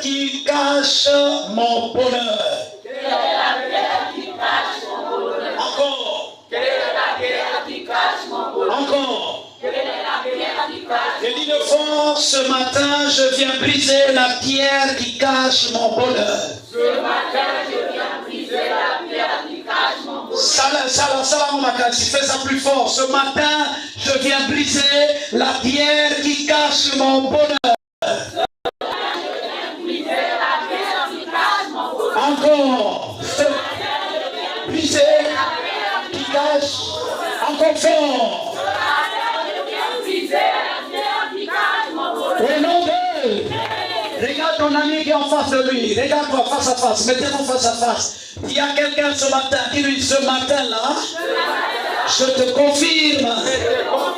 qui cache mon bonheur? Quelle est la pierre qui cache mon bonheur? Encore. Quelle est la pierre qui cache mon bonheur? Encore. Quelle est la pierre qui cache? Je dis de force, ce matin, je viens briser la pierre qui cache mon bonheur. Ce matin, je viens briser la pierre qui cache mon bonheur. Fais ça plus fort. Ce matin, je viens briser la pierre qui cache mon bonheur. Encore. Briser qui cache. Encore fort. Au nom de... Regarde ton ami qui est en face de lui. Regarde-toi face à face. Mettez-vous face à face. Il y a quelqu'un ce matin qui lui dit ce matin-là, je te confirme,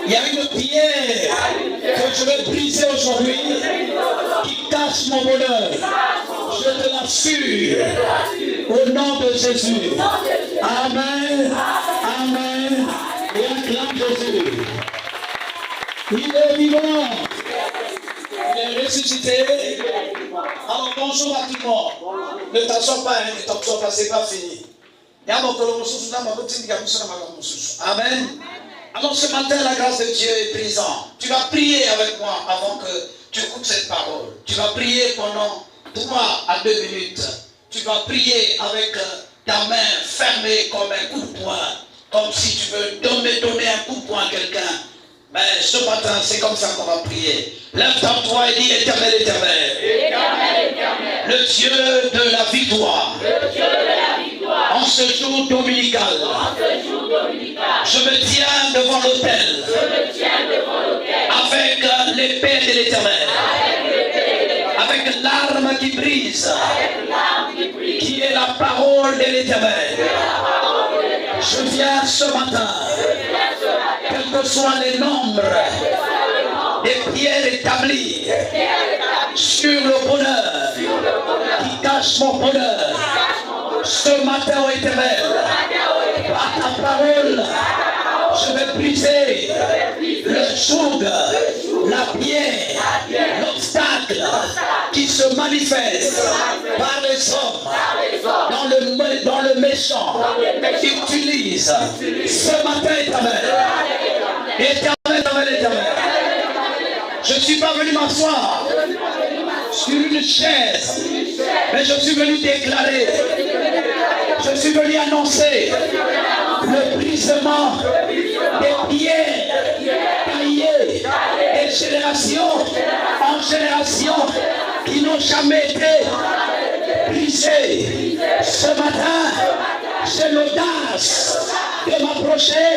il y a une pierre que je vais briser aujourd'hui qui cache mon bonheur. Je te l'assure. Au nom de Jésus. Amen. Amen. Et acclame Jésus. Il est vivant. Il est ressuscité. Alors bonjour à tout le monde. Ne t'assois pas, ne t'assois pas, c'est pas fini. Amen. Alors ce matin, la grâce de Dieu est présente. Tu vas prier avec moi avant que tu écoutes cette parole. Tu vas prier pendant 3 à 2 minutes. Tu vas prier avec ta main fermée comme un coup de poing. Comme si tu veux donner un coup de poing à quelqu'un. Mais ce matin, c'est comme ça qu'on va prier. Lève-toi et dis Éternel, Éternel. Éternel, Éternel. Le Dieu de la victoire. Le Dieu de la victoire. En ce jour dominical. En ce jour dominical. Je me tiens devant l'autel. Je me tiens devant l'autel. Avec l'épée de l'Éternel. Avec l'arme qui brise. Avec l'arme qui brise. Qui est la parole de l'Éternel. Je viens ce matin. Quel que soit les nombres des pierres établies sur le bonheur qui cache mon bonheur. Ce matin, ô Éternel, par ta parole, je vais briser le joug, la pierre, l'obstacle qui se manifeste par les hommes dans le méchant qui utilise ce matin, Éternel. Éternel, Éternel. Je ne suis pas venu m'asseoir sur une chaise, mais je suis venu déclarer, je suis venu annoncer le brisement des pierres taillées de génération en génération qui n'ont jamais été brisées. Ce matin, j'ai l'audace de m'approcher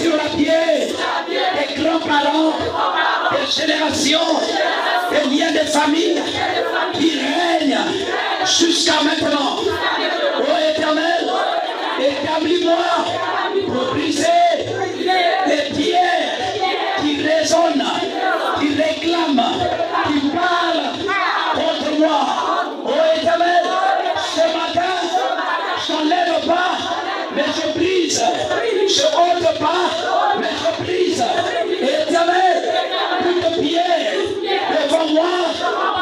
sur la pierre des grands-parents, des générations, des liens de famille qui règnent jusqu'à maintenant. Ô Éternel, établis-moi pour briser les pierres qui résonnent, qui réclament, qui parlent contre moi. Ô Éternel, ce matin, je n'enlève pas, mais je brise. Je ôte pas, mais je brise. Éternel, toute pierre devant moi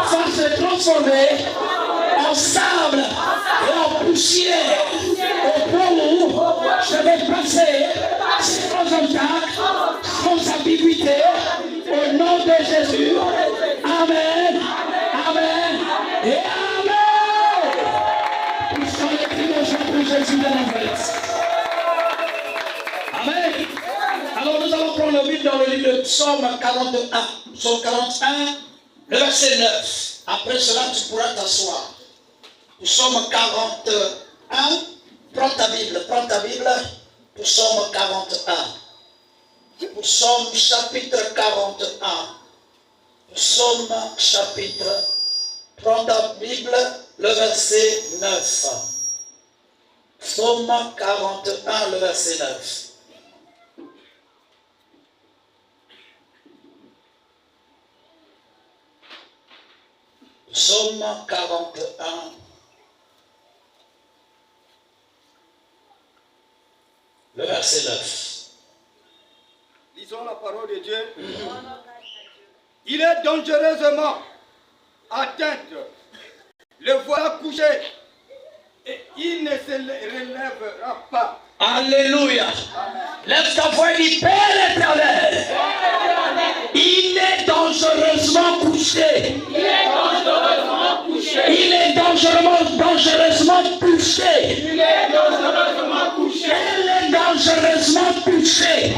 va se transformer en sable et en poussière au point où je vais passer sans obstacle, sans ambiguïté, au nom de Jésus. Amen, amen et amen. Puissant les cris de chant pour Jésus de Nazareth. Amen. Alors nous allons prendre le livre dans le livre de Psaume 41. Psaume 41, le verset 9. Après cela, tu pourras t'asseoir. Psaume 41. Prends ta Bible. Psaume 41. Psaume chapitre 41. Psaume chapitre. Prends ta Bible, le verset 9. Psaume 41, le verset 9. Psaume 41. Le verset 9. Lisons la parole de Dieu. Il est dangereusement atteinte le voilà couché. Et il ne se relèvera pas. Alléluia. Lève ta voix et dis, Père éternel, il est dangereusement couché. Il est dangereusement couché. Il est dangereusement touché. Il est dangereusement couché. Elle est dangereusement touchée.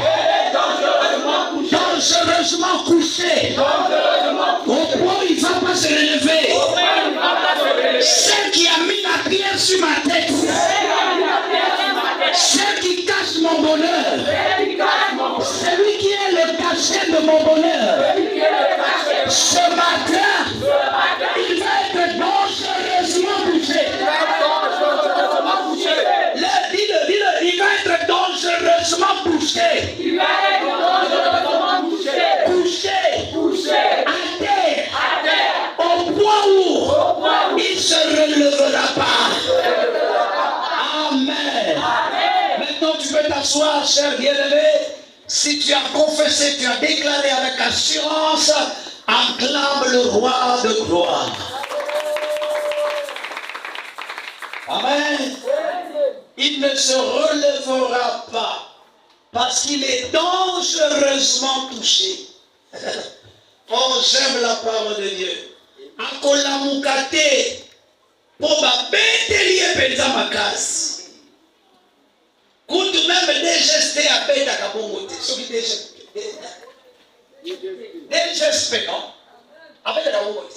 Dangereusement couché. Au point où il ne va pas se relever. Celle qui a mis la pierre sur ma tête. Celle qui cache mon bonheur. Celui qui est le cachet de mon bonheur. Ce matin, il va être dangereusement touché. Dis-le, il va être dangereusement touché. Il va être dangereusement couché. Couché. À terre. Au point où il ne se relèvera pas. Amen. Maintenant, tu peux t'asseoir, cher bien-aimé. Si tu as confessé, tu as déclaré avec assurance, acclame le roi de gloire. Amen. Il ne se relèvera pas parce qu'il est dangereusement touché. Oh, j'aime la parole de Dieu. Akolamukate pour babetelier penza makasi. Kutu même des gestes à beta kabongote. Soki des gestes non. Avec la kabongote.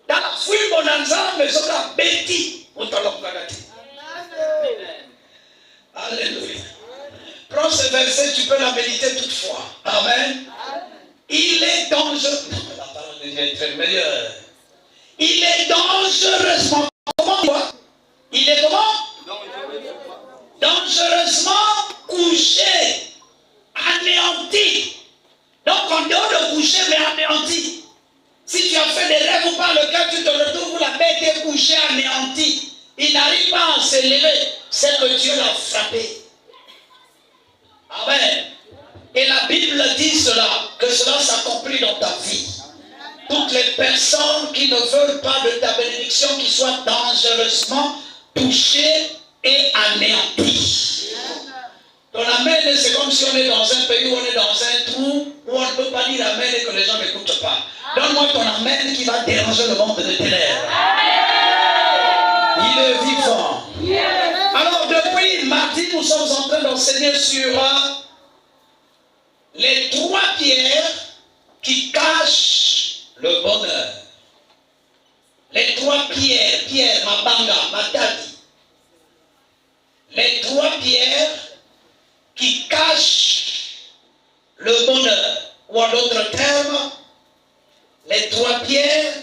Dans la fouille bonanza mais soka beti ontolokadati. Alléluia. Prends ce verset, tu peux la méditer toutefois. Amen. Il est dangereux. La parole de Dieu est très meilleure. Il est dangereusement. Comment? Il est comment? Dangereusement couché, anéanti. Donc en dehors de couché, mais anéanti. Si tu as fait des rêves ou par lequel tu te retrouves où la bête est couchée, anéanti, il n'arrive pas à s'élever, c'est que Dieu l'a frappé. Amen. Et la Bible dit cela, que cela s'accomplit dans ta vie. Toutes les personnes qui ne veulent pas de ta bénédiction, qui soient dangereusement touchées et anéanties. Ton amen, c'est comme si on est dans un pays où on est dans un trou, où on ne peut pas dire amen et que les gens n'écoutent pas. Donne-moi ton amen qui va déranger le monde de ténèbres. Il est vivant. Alors depuis mardi, nous sommes en train d'enseigner sur les 3 pierres qui cachent le bonheur. Les 3 pierres, mabanga, matadi. Les 3 pierres qui cachent le bonheur. Ou en d'autres termes, les 3 pierres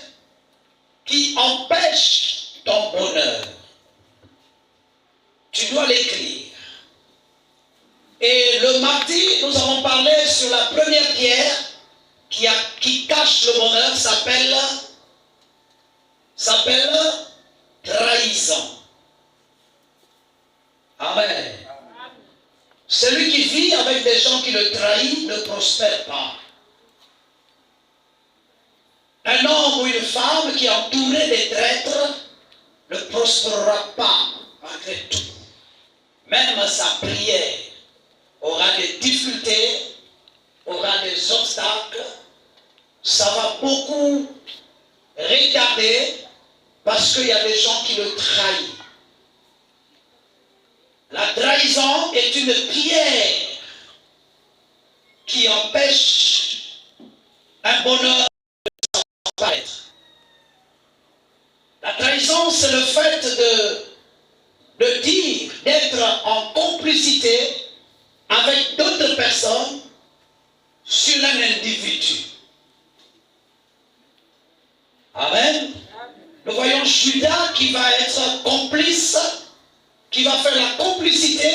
qui empêchent ton bonheur. Tu dois l'écrire. Et le mardi, nous avons parlé sur la première pierre qui cache le bonheur, s'appelle trahison. Amen. Celui qui vit avec des gens qui le trahissent ne prospère pas. Un homme ou une femme qui est entouré des traîtres ne prospérera pas malgré tout. Même sa prière aura des difficultés, aura des obstacles. Ça va beaucoup retarder parce qu'il y a des gens qui le trahissent. La trahison est une pierre qui empêche un bonheur de s'apparaître. La trahison, c'est le fait de dire, d'être en complicité avec d'autres personnes sur un individu. Amen. Nous voyons Judas qui va être complice, qui va faire la complicité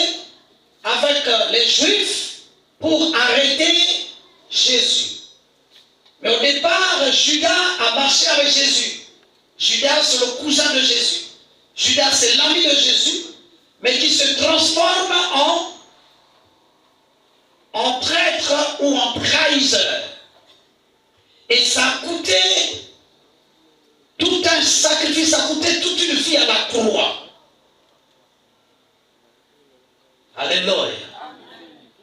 avec les Juifs pour arrêter Jésus. Mais au départ, Judas a marché avec Jésus. Judas, c'est le cousin de Jésus. Judas, c'est l'ami de Jésus, mais qui se transforme en traître ou en trahisseur. Et ça a coûté tout un sacrifice, ça coûtait toute une vie à la croix. Alléluia.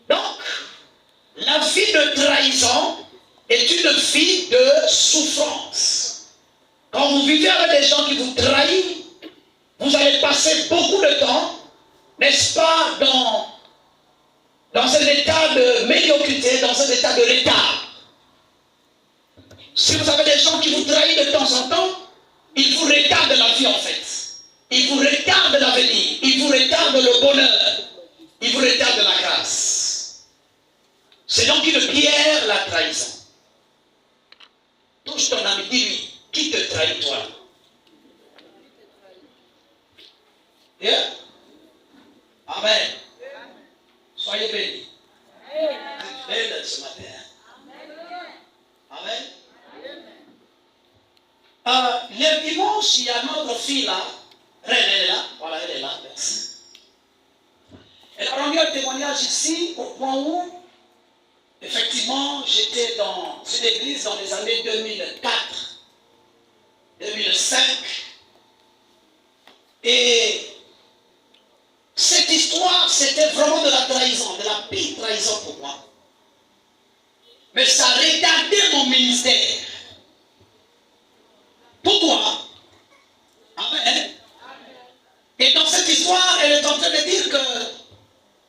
Donc, la vie de trahison est une vie de souffrance. Quand vous vivez avec des gens qui vous trahissent, vous allez passer beaucoup de temps, n'est-ce pas, dans un état de médiocrité, dans un état de retard. Si vous avez des gens qui vous trahissent de temps en temps, ils vous retardent la vie en fait. Ils vous retardent l'avenir. Ils vous retardent le bonheur. Ils vous retardent la grâce. C'est donc une pierre la trahison. Touche ton ami, dis-lui, qui te trahit toi? Yeah? Amen. Soyez bénis. Belle ce matin. Amen. Le dimanche, il y a notre fille là. Elle est là. Voilà, elle est là. Merci. Elle a rendu un témoignage ici au point où, effectivement, j'étais dans une église dans les années 2004, 2005. Et cette histoire, c'était vraiment de la trahison, de la pire trahison pour moi. Mais ça retardait mon ministère. Pourquoi? Amen. Et dans cette histoire, elle est en train de dire que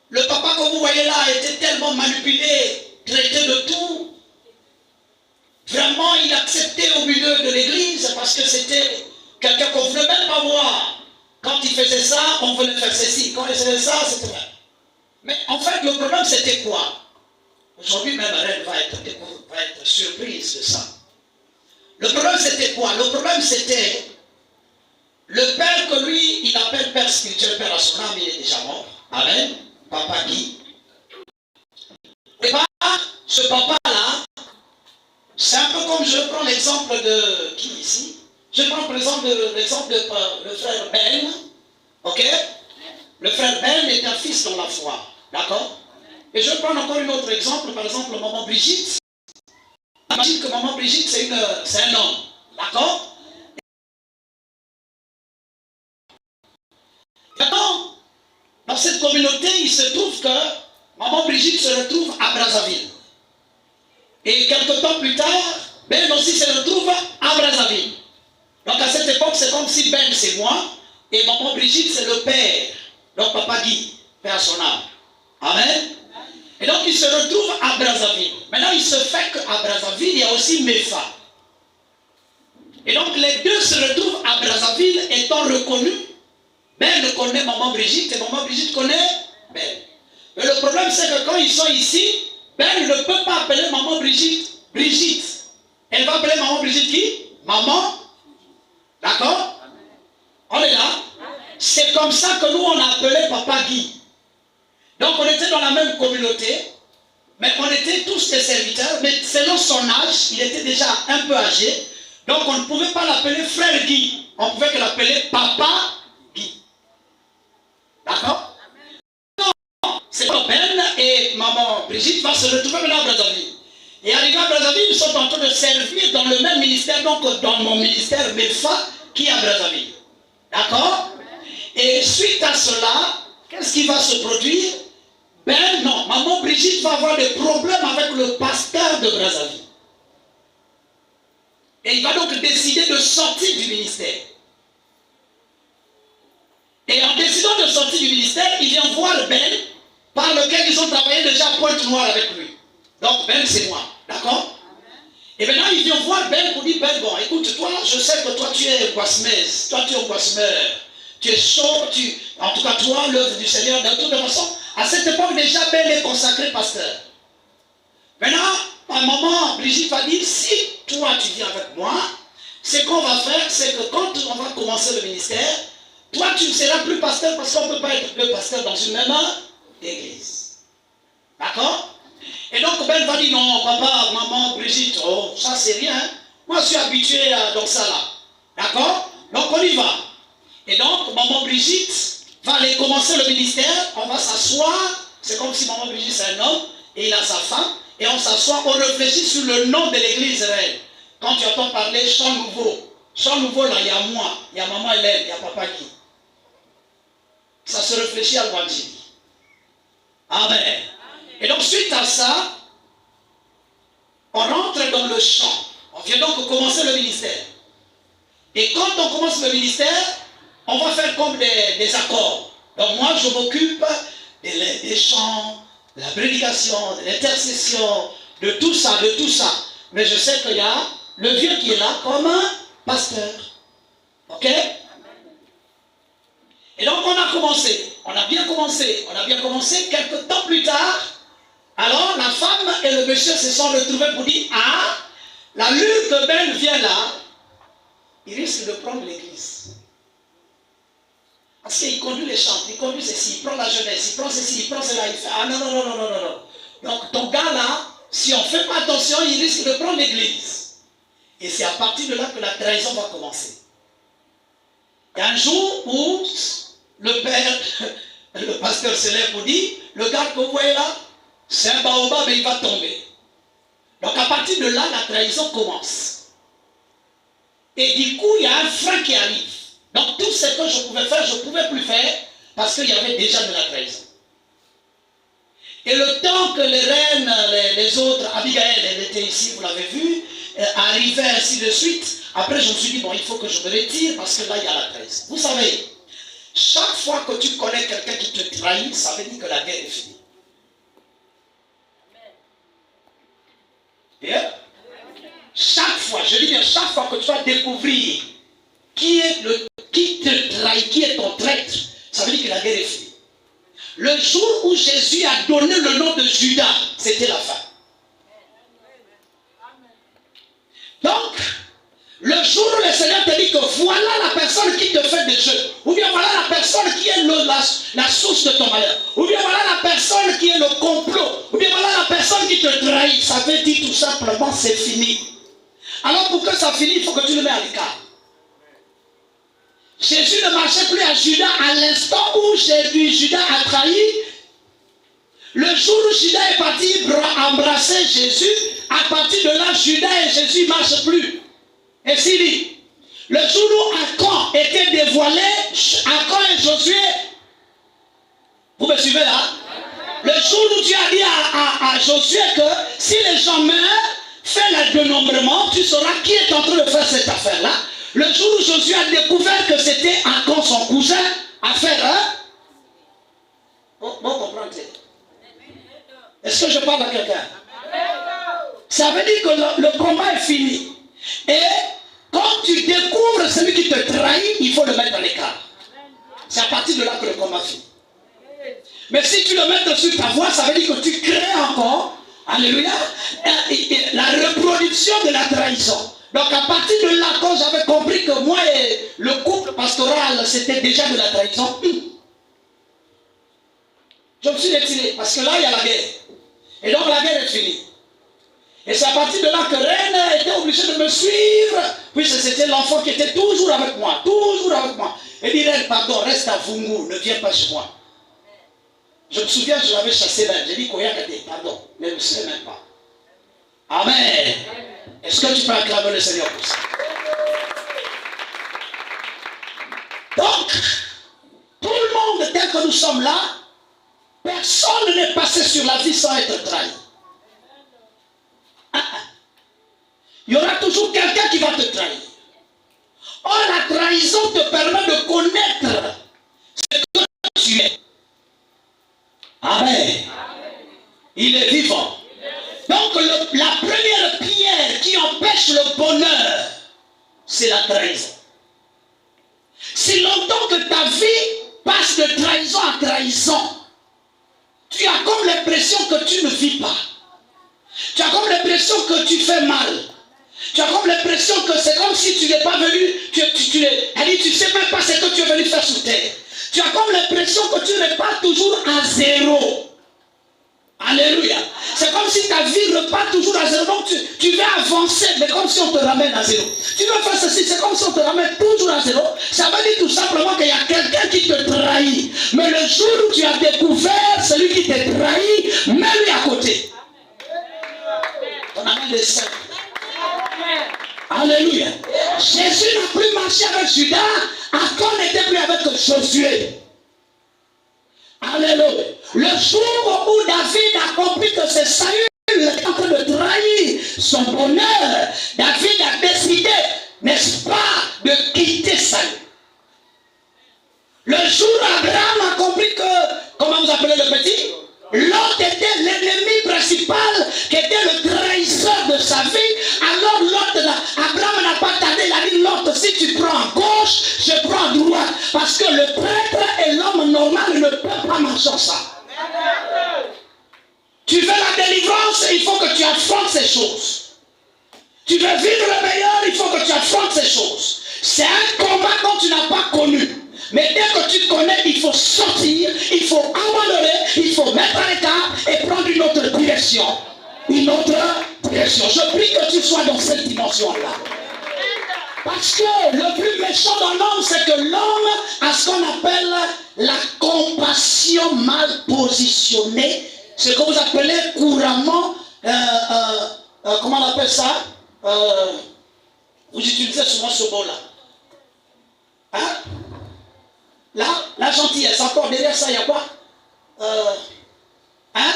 le papa que vous voyez là était tellement manipulé, traité de tout. Vraiment, il acceptait au milieu de l'église parce que c'était quelqu'un qu'on ne voulait même pas voir. Quand il faisait ça, on voulait faire ceci. Quand il faisait ça, c'était vrai. Mais en fait, le problème, c'était quoi? Aujourd'hui, même elle va être surprise de ça. Le problème, c'était quoi? Le problème, c'était le père que lui, il appelle père spirituel, père à son âme, il est déjà mort. Amen. Papa Guy. Et pas ce papa-là, c'est un peu comme je prends l'exemple de qui ici? Je prends par exemple l'exemple de le frère Ben. Ok? Le frère Ben est un fils dans la foi. D'accord? Et je prends encore un autre exemple, par exemple, maman Brigitte. Imagine que maman Brigitte, c'est un homme. D'accord? Maintenant, dans cette communauté, il se trouve que maman Brigitte se retrouve à Brazzaville. Et quelques temps plus tard, Ben aussi se retrouve à Brazzaville. Donc à cette époque, c'est comme si Ben c'est moi, et maman Brigitte c'est le père. Donc papa Guy, père son âme. Amen. Et donc il se retrouve à Brazzaville. Maintenant il se fait qu'à Brazzaville, il y a aussi Mefa. Et donc les deux se retrouvent à Brazzaville étant reconnus. Ben connaît maman Brigitte et maman Brigitte connaît Ben. Mais le problème c'est que quand ils sont ici, Ben ne peut pas appeler maman Brigitte Brigitte. Elle va appeler maman Brigitte qui? Maman. D'accord? On est là? C'est comme ça que nous on a appelé papa Guy. Donc on était dans la même communauté, mais on était tous des serviteurs, mais selon son âge, il était déjà un peu âgé. Donc on ne pouvait pas l'appeler frère Guy, on pouvait que l'appeler papa Guy. D'accord? Non, c'est pas Ben et maman Brigitte va se retrouver maintenant à Brazzaville. Et arrivé à Brazzaville, ils sont en train de servir dans le même ministère, donc dans mon ministère MEFA qui est à Brazzaville. D'accord? Et suite à cela, qu'est-ce qui va se produire? Ben non, maman Brigitte va avoir des problèmes avec le pasteur de Brazzaville. Et il va donc décider de sortir du ministère. Et en décidant de sortir du ministère, il vient voir Ben, par lequel ils ont travaillé déjà à Pointe-Noire avec lui. Donc Ben c'est moi, d'accord? Et maintenant il vient voir Ben pour dire, Ben bon, écoute, toi, je sais que toi tu es guasmeuse, toi tu es guasmeur, tu es chaud, en tout cas toi, l'œuvre du Seigneur, de toute façon, à cette époque déjà Ben est consacré pasteur. Maintenant, ma maman Brigitte va dire, si toi tu viens avec moi, ce qu'on va faire, c'est que quand on va commencer le ministère, toi tu ne seras plus pasteur parce qu'on ne peut pas être le pasteur dans une même église. D'accord? Et donc Ben va dire, non, papa, maman, Brigitte, oh, ça c'est rien. Moi je suis habitué dans ça là. D'accord? Donc on y va. Et donc maman Brigitte va aller commencer le ministère, on va s'asseoir, c'est comme si maman Brigitte c'est un homme, et il a sa femme, et on s'assoit, on réfléchit sur le nom de l'église réelle. Quand tu entends parler chant nouveau, Sans nouveau là, il y a moi, il y a maman Hélène, il y a papa Guy. Ça se réfléchit à l'évangile. Amen. Et donc suite à ça, on rentre dans le champ. On vient donc commencer le ministère. Et quand on commence le ministère, on va faire comme des accords. Donc moi, je m'occupe des chants, de la prédication, de l'intercession, de tout ça, de tout ça. Mais je sais qu'il y a le vieux qui est là comme un pasteur. Ok? Et donc on a commencé. On a bien commencé. On a bien commencé. Quelques temps plus tard, alors la femme et le monsieur se sont retrouvés pour dire, ah, la lune que Ben vient là, il risque de prendre l'église. Parce qu'il conduit les chants, il conduit ceci, il prend la jeunesse, il prend ceci, il prend cela, il fait, ah non, non, non, non, non, non, non. Donc ton gars là, si on ne fait pas attention, il risque de prendre l'église. Et c'est à partir de là que la trahison va commencer. Il y a un jour où le père, le pasteur se lève pour dire, le gars que vous voyez là, c'est un baobab mais il va tomber. Donc à partir de là, la trahison commence. Et du coup, il y a un frein qui arrive. Donc tout ce que je pouvais faire, je ne pouvais plus faire parce qu'il y avait déjà de la trahison. Et le temps que les reines, les autres, Abigail, elle était ici, vous l'avez vu, arrivaient ainsi de suite, après je me suis dit, bon, il faut que je me retire parce que là, il y a la trahison. Vous savez, chaque fois que tu connais quelqu'un qui te trahit, ça veut dire que la guerre est finie. Bien? Chaque fois, je dis bien, chaque fois que tu vas découvrir qui te trahit, qui est ton traître, ça veut dire que la guerre est finie. Le jour où Jésus a donné le nom de Judas, c'était la fin. Donc, le jour où le Seigneur te dit que voilà la personne qui te fait des jeux, ou bien voilà la personne qui est la source de ton malheur, ou bien voilà la personne qui est le complot, ou bien voilà la personne qui te trahit, ça veut dire tout simplement c'est fini. Alors pour que ça finisse, il faut que tu le mets à l'écart. Jésus ne marchait plus à Judas à l'instant où Judas a trahi. Le jour où Judas est parti embrasser Jésus, à partir de là, Judas et Jésus ne marchent plus. Et s'il dit, le jour où Achan était dévoilé, Achan et Josué, vous me suivez là? Le jour où tu as dit à Josué que si les gens meurent, fais le dénombrement, tu sauras qui est en train de faire cette affaire-là. Le jour où Josué a découvert que c'était Achan, son cousin, à faire, hein? Bon, comprenez. Est-ce que je parle à quelqu'un? Ça veut dire que le combat est fini. Et quand tu découvres celui qui te trahit, il faut le mettre à l'écart. C'est à partir de là que le combat finit. Mais si tu le mets sur ta voie, ça veut dire que tu crées encore, alléluia, la reproduction de la trahison. Donc à partir de là, quand j'avais compris que moi et le couple pastoral, c'était déjà de la trahison, je me suis retiré. Parce que là, il y a la guerre. Et donc la guerre est finie. Et c'est à partir de là que Reine était obligée de me suivre, puisque c'était l'enfant qui était toujours avec moi, toujours avec moi. Et dit, Reine, pardon, reste à Vungu, ne viens pas chez moi. Je me souviens, je l'avais chassé là. J'ai dit, Koyakate, pardon, mais je ne sais même pas. Amen. Est-ce que tu peux acclamer le Seigneur pour ça? Donc, tout le monde, tel que nous sommes là, personne n'est passé sur la vie sans être trahi. Il y aura toujours quelqu'un qui va te trahir. Or, la trahison te permet de connaître ce que tu es. Amen. Il est vivant. Donc, la première pierre qui empêche le bonheur, c'est la trahison. Si longtemps que ta vie passe de trahison à trahison, tu as comme l'impression que tu ne vis pas. Tu as comme l'impression que tu fais mal. Tu as comme l'impression que c'est comme si tu n'es pas venu, tu ne sais même pas ce que tu es venu faire sur terre. Tu as comme l'impression que tu n'es pas toujours à zéro. Alléluia. C'est comme si ta vie repart toujours à zéro. Donc tu veux avancer, mais comme si on te ramène à zéro. Tu veux faire ceci, c'est comme si on te ramène toujours à zéro. Ça veut dire tout simplement qu'il y a quelqu'un qui te trahit. Mais le jour où tu as découvert celui qui te trahit, mets-lui à côté. On amène des saints. Alléluia. Jésus n'a plus marché avec Judas, Achan n'était plus avec Josué. Alléluia. Le jour où David a compris que c'est Saül qui est en train de trahir son bonheur, David a décidé, n'est-ce pas, de quitter Saül. Le jour où Abraham a compris que, comment vous appelez le petit? Lot était l'ennemi principal, qui était le trahisseur de sa vie. Alors Abraham n'a pas tardé, il a dit Lot, si tu prends à gauche, je prends à droite. Parce que le prêtre et l'homme normal ne peuvent pas marcher ensemble. Tu veux la délivrance, il faut que tu affrontes ces choses. Tu veux vivre le meilleur, il faut que tu affrontes ces choses. C'est un combat que tu n'as pas connu. Mais dès que tu connais, il faut sortir, il faut abandonner, il faut mettre à l'écart et prendre une autre direction. Une autre direction. Je prie que tu sois dans cette dimension-là. Parce que le plus méchant dans l'homme, c'est que l'homme a ce qu'on appelle la compassion mal positionnée. Ce que vous appelez couramment, comment on appelle ça? Vous utilisez souvent ce mot-là. Hein? Là, la gentillesse, encore derrière ça, il y a quoi? Hein?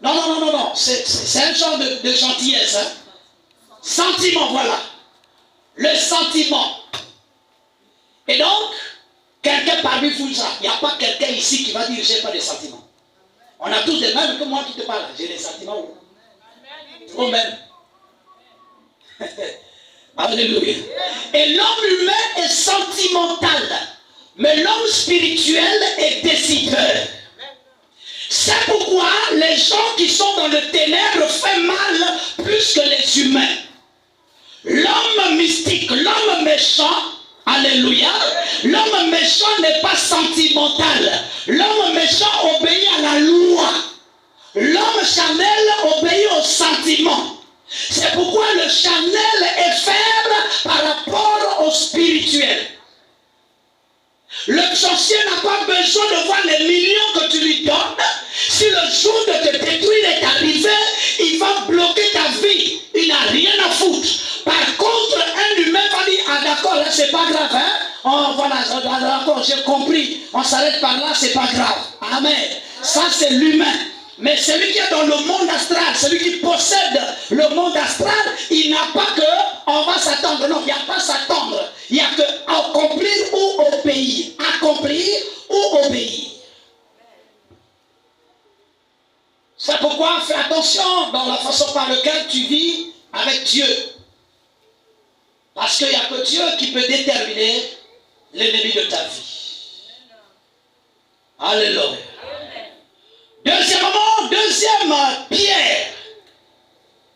Non. C'est un genre de gentillesse. Hein? Sentiment, voilà. Le sentiment. Et donc, quelqu'un parmi vous, il n'y a pas quelqu'un ici qui va dire, j'ai pas de sentiments. On a tous les mêmes que moi qui te parle. J'ai des sentiments. Vous-même. Alléluia. Et l'homme humain est sentimental, mais l'homme spirituel est décideur. C'est pourquoi les gens qui sont dans le ténèbres font mal plus que les humains. L'homme mystique, l'homme méchant, alléluia, l'homme méchant n'est pas sentimental. L'homme méchant obéit à la loi. L'homme charnel obéit aux sentiments. C'est pourquoi le charnel est faible par rapport au spirituel. Le sorcier n'a pas besoin de voir les millions que tu lui donnes. Si le jour de te détruire est arrivé, il va bloquer ta vie. Il n'a rien à foutre. Par contre, un humain va dire, ah d'accord, là c'est pas grave, hein? Oh voilà, d'accord, j'ai compris. On s'arrête par là, c'est pas grave. Amen. Ça c'est l'humain. Mais celui qui est dans le monde astral, celui qui possède le monde astral, il n'a pas que on va s'attendre. Non, il n'y a pas s'attendre. Il n'y a que accomplir ou obéir. Accomplir ou obéir. C'est pourquoi fais attention dans la façon par laquelle tu vis avec Dieu. Parce qu'il n'y a que Dieu qui peut déterminer l'ennemi de ta vie. Alléluia. Deuxième pierre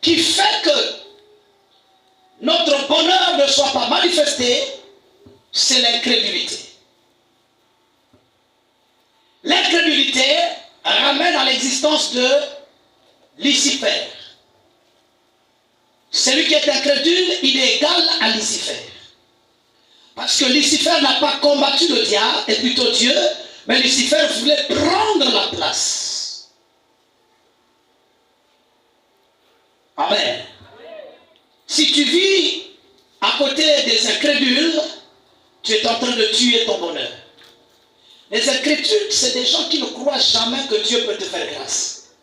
qui fait que notre bonheur ne soit pas manifesté, c'est l'incrédulité. L'incrédulité ramène à l'existence de Lucifer. Celui qui est incrédule, il est égal à Lucifer. Parce que Lucifer n'a pas combattu le diable, et plutôt Dieu, mais Lucifer voulait prendre la place. Amen. Si tu vis à côté des incrédules, tu es en train de tuer ton bonheur. Les incrédules, c'est des gens qui ne croient jamais que Dieu peut te faire grâce.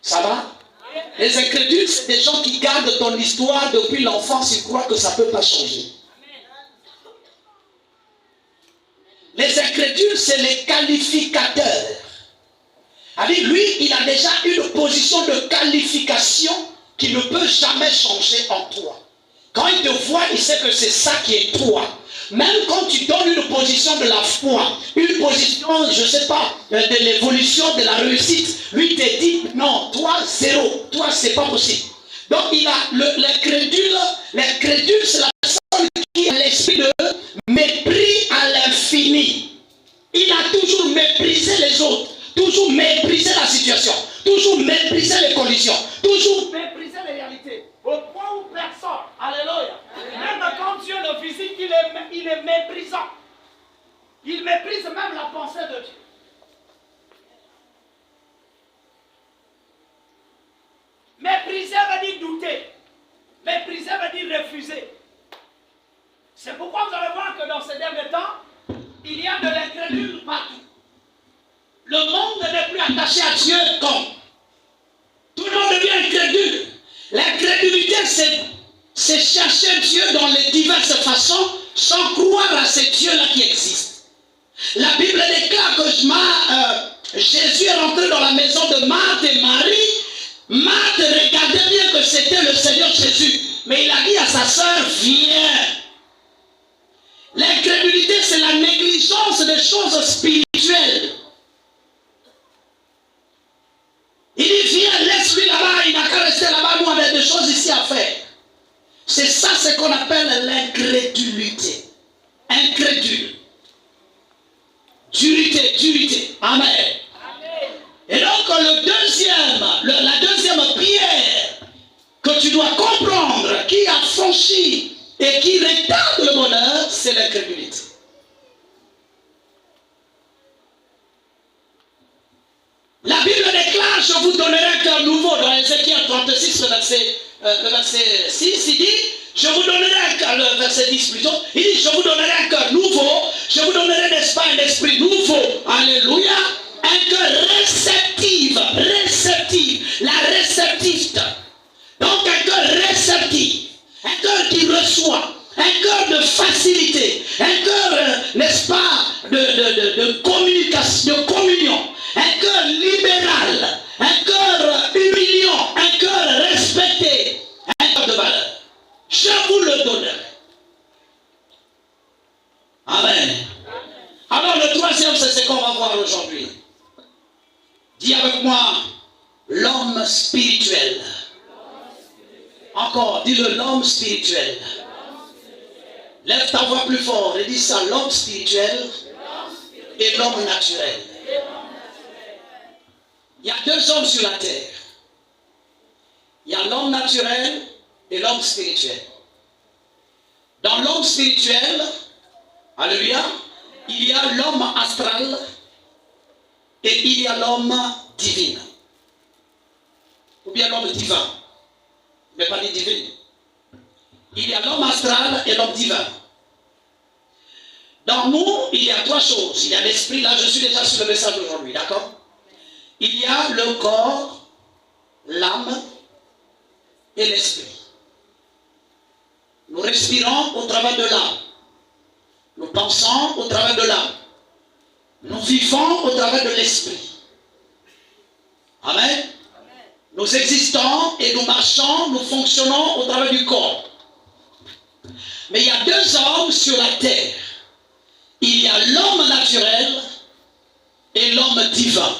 Ça va? Les incrédules, c'est des gens qui gardent ton histoire depuis l'enfance, ils croient que ça ne peut pas changer. Les incrédules, c'est les qualificateurs. Lui, il a déjà une position de qualification qui ne peut jamais changer en toi. Quand il te voit, il sait que c'est ça qui est toi. Même quand tu donnes une position de la foi, une position, je ne sais pas, de l'évolution, de la réussite, lui te dit, non, toi, zéro, toi, c'est pas possible. Donc, il a l'incrédule, c'est la personne qui a l'esprit de mépris à l'infini. Il a toujours méprisé les autres. Toujours mépriser la situation, toujours mépriser les conditions, toujours mépriser les réalités. Au point où personne, alléluia, même quand Dieu le visite, il est méprisant. Il méprise même la pensée de Dieu. Mépriser veut dire douter. C'est pourquoi vous allez voir que dans ces derniers temps, il y a de l'incrédule partout. Le monde n'est plus attaché à Dieu comme. Tout le monde devient incrédule. L'incrédulité, c'est chercher Dieu dans les diverses façons sans croire à ces dieux-là qui existent. La Bible déclare que Jésus est rentré dans la maison de Marthe et Marie. Marthe regardait bien que c'était le Seigneur Jésus. Mais il a dit à sa sœur, viens. L'incrédulité, c'est la négligence des choses spirituelles. Il dit, viens, laisse-lui là-bas, il n'a qu'à rester là-bas, nous on a des choses ici à faire. C'est ça ce qu'on appelle l'incrédulité. Incrédule. Durité. Amen. Amen. Et donc la deuxième pierre que tu dois comprendre, qui a franchi et qui retarde le bonheur, c'est l'incrédulité. La Bible déclare, je vous donnerai un cœur nouveau. Dans Ézéchiel 36, le verset 6, il dit, je vous donnerai un cœur, le verset 10 plutôt, il dit, je vous donnerai un cœur nouveau, je vous donnerai, n'est-ce pas, un esprit nouveau. Alléluia. Un cœur réceptif, la réceptivité. Donc un cœur réceptif, un cœur qui reçoit, un cœur de facilité, un cœur, n'est-ce pas, de communication, de communion, un cœur libéral, un cœur humiliant, un cœur respecté, un cœur de valeur. Je vous le donnerai. Amen. Alors le troisième, c'est ce qu'on va voir aujourd'hui. Dis avec moi, l'homme spirituel. Encore, dis-le, l'homme spirituel. Lève ta voix plus fort et dis ça, l'homme spirituel et l'homme naturel. Il y a deux hommes sur la terre. Il y a l'homme naturel et l'homme spirituel. Dans l'homme spirituel, alléluia, il y a l'homme astral et il y a l'homme divin. Ou bien l'homme divin. Mais pas les divins. Il y a l'homme astral et l'homme divin. Dans nous, il y a trois choses. Il y a l'esprit, là je suis déjà sur le message d'aujourd'hui, d'accord? Il y a le corps, l'âme et l'esprit. Nous respirons au travers de l'âme. Nous pensons au travers de l'âme. Nous vivons au travers de l'esprit. Amen. Nous existons et nous marchons, nous fonctionnons au travers du corps. Mais il y a deux hommes sur la terre. Il y a l'homme naturel et l'homme divin.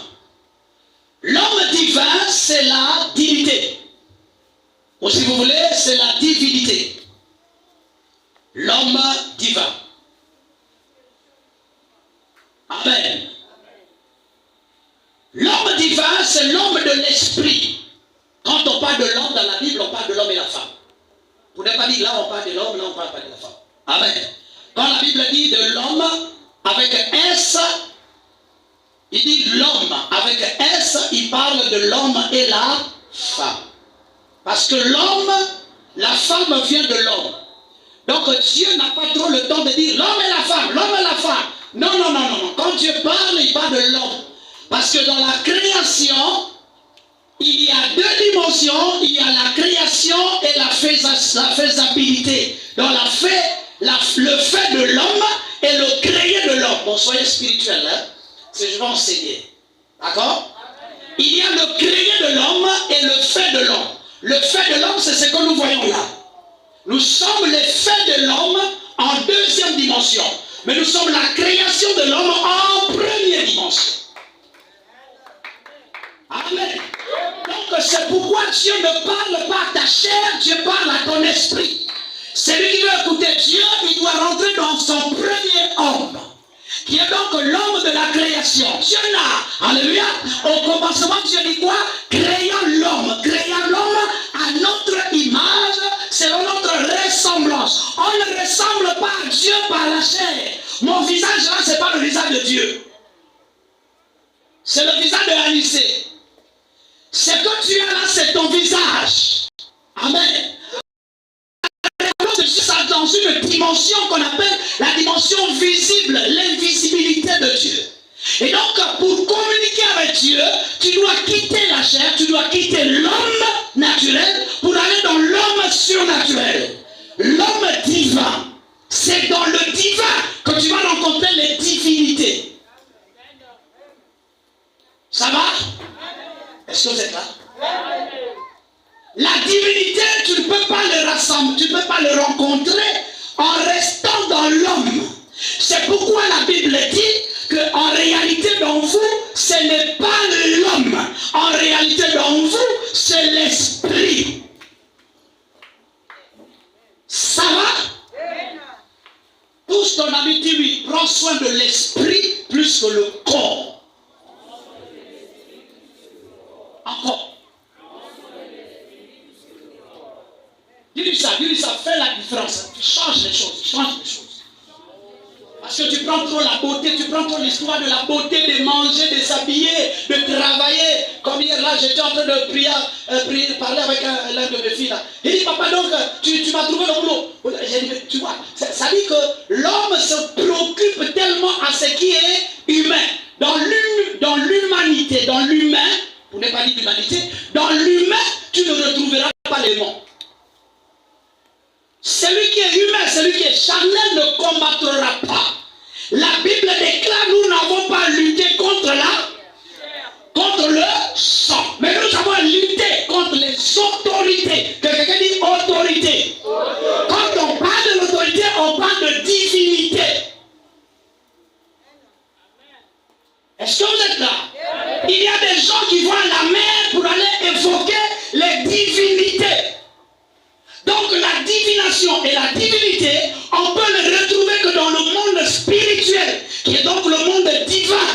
L'homme divin, c'est la divinité. Ou si vous voulez, c'est la divinité. L'homme divin. Amen. L'homme divin, c'est l'homme de l'esprit. Quand on parle de l'homme dans la Bible, on parle de l'homme et la femme. Vous n'avez pas dit là on parle de l'homme, là on parle pas de la femme. Amen. Quand la Bible dit de l'homme avec un S, il dit l'homme avec un S, il parle de l'homme et la femme. Parce que l'homme, la femme vient de l'homme. Donc Dieu n'a pas trop le temps de dire l'homme et la femme, l'homme et la femme. Non, non, non, non. Quand Dieu parle, il parle de l'homme. Parce que dans la création, il y a deux dimensions. Il y a la création et la faisabilité. Dans le fait de l'homme et le créer de l'homme. Bon, soyez spirituels, hein. Je vais enseigner. D'accord? Il y a le créer de l'homme et le fait de l'homme. Le fait de l'homme, c'est ce que nous voyons là. Nous sommes les faits de l'homme en deuxième dimension. Mais nous sommes la création de l'homme en première dimension. Amen. Donc c'est pourquoi Dieu ne parle pas à ta chair, Dieu parle à ton esprit. Celui qui veut écouter Dieu, il doit rentrer dans son premier homme, qui est donc l'homme de la création. Dieu n'a, alléluia, au commencement Dieu dit quoi? Créant l'homme à notre image, selon notre ressemblance. On ne ressemble pas à Dieu par la chair. Mon visage là, ce n'est pas le visage de Dieu. C'est le visage de Anissé. Ce que tu as là, c'est ton visage. Amen. Sa dans une dimension qu'on appelle la dimension visible, l'invisibilité de Dieu. Et donc, pour communiquer avec Dieu, tu dois quitter la chair, tu dois quitter l'homme naturel pour aller dans l'homme surnaturel. L'homme divin. C'est dans le divin que tu vas rencontrer les divinités. Ça va? Est-ce que vous êtes là? La divinité, tu ne peux pas le rassembler, tu ne peux pas le rencontrer en restant dans l'homme. C'est pourquoi la Bible dit qu'en réalité dans vous, ce n'est pas l'homme. En réalité dans vous, c'est l'esprit. Ça va? Pousse ton ami, dis-lui, prends soin de l'esprit plus que le corps. Encore. Dis-lui ça, fais la différence. Tu changes les choses, Parce que tu prends trop la beauté, tu prends trop l'histoire de la beauté, de manger, de s'habiller, de travailler. Comme hier là, j'étais en train de parler avec l'un de mes filles là. Il dit, papa, donc, tu m'as trouvé le boulot. J'ai dit, tu vois, ça dit que l'homme se préoccupe tellement à ce qui est humain. Dans l'humanité, dans l'humain, pour ne pas dire l'humanité, dans l'humain, tu ne retrouveras pas les mots. Celui qui est humain, celui qui est charnel ne combattra pas. La Bible déclare, nous n'avons pas lutté contre le sang. Mais nous avons lutté contre les autorités. Que quelqu'un dit autorité. Quand on parle de l'autorité, on parle de divinité. Est-ce que vous êtes là? Il y a des gens qui vont à la mer pour aller évoquer les divinités. Donc la divination et la divinité, on peut le retrouver que dans le monde spirituel, qui est donc le monde divin.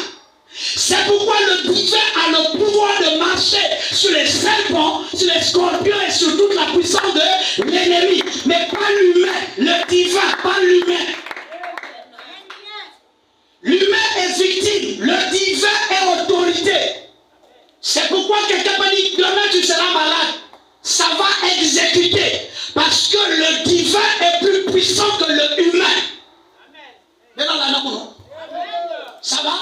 C'est pourquoi le divin a le pouvoir de marcher sur les serpents, sur les scorpions et sur toute la puissance de l'ennemi. Mais pas l'humain, le divin, pas l'humain. L'humain est victime, le divin est autorité. C'est pourquoi quelqu'un peut dire, demain tu seras malade. Ça va exécuter. Parce que le divin est plus puissant que le humain. Amen. Ça va?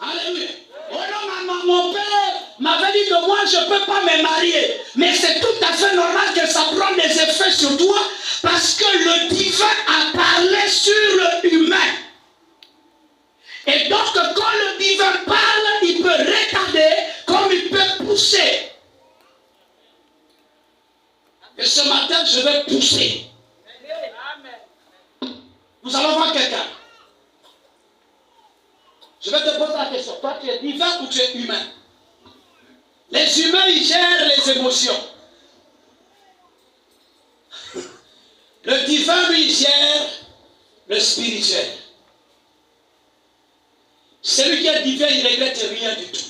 Alléluia. Oh non, mon père m'avait dit que moi je ne peux pas me marier. Mais c'est tout à fait normal que ça prenne des effets sur toi. Parce que le divin a parlé sur le humain. Et donc quand le divin parle, il peut retarder comme il peut pousser. Et ce matin, je vais pousser. Nous allons voir quelqu'un. Je vais te poser la question. Toi, tu es divin ou tu es humain? Les humains, ils gèrent les émotions. Le divin, lui, gère le spirituel. Celui qui est divin, il ne regrette rien du tout.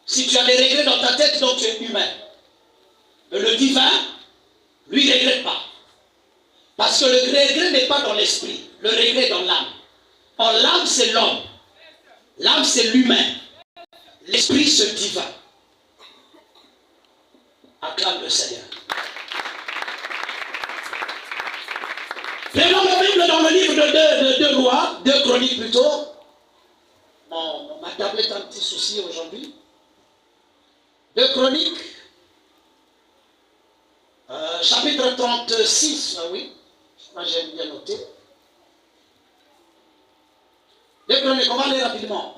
Si tu as des regrets dans ta tête, donc tu es humain. Mais le divin, lui, ne regrette pas. Parce que le regret n'est pas dans l'esprit. Le regret est dans l'âme. Or, l'âme, c'est l'homme. L'âme, c'est l'humain. L'esprit, c'est le divin. Acclame le Seigneur. Prenons la Bible dans le livre de 2 Rois, 2 Chroniques plutôt. Ma tablette a un petit souci aujourd'hui. 2 Chroniques. Chapitre 36, oui, moi j'ai bien noté. 2 Chroniques, on va aller rapidement.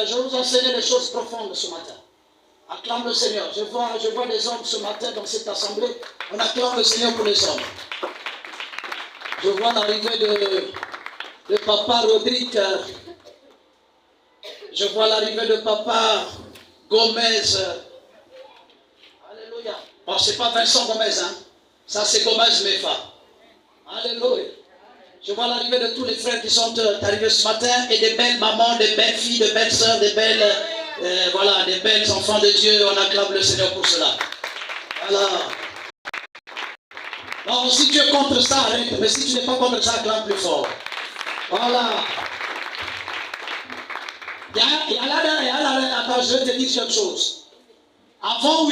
Je vais vous enseigner les choses profondes ce matin. Acclame le Seigneur. Je vois des hommes ce matin dans cette assemblée. On acclame le Seigneur pour les hommes. Je vois l'arrivée de Papa Rodrigue. Je vois l'arrivée de Papa Gomez. Alléluia. Bon, c'est pas Vincent Gomez, hein. Ça, c'est Gomez Mefa. Alléluia. Je vois l'arrivée de tous les frères qui sont arrivés ce matin et des belles mamans, des belles filles, des belles sœurs, des belles, des belles enfants de Dieu. On acclame le Seigneur pour cela. Voilà. Non, si tu es contre ça, arrête. Mais si tu n'es pas contre ça, acclame plus fort. Voilà. Attends, je vais te dire quelque chose. Avant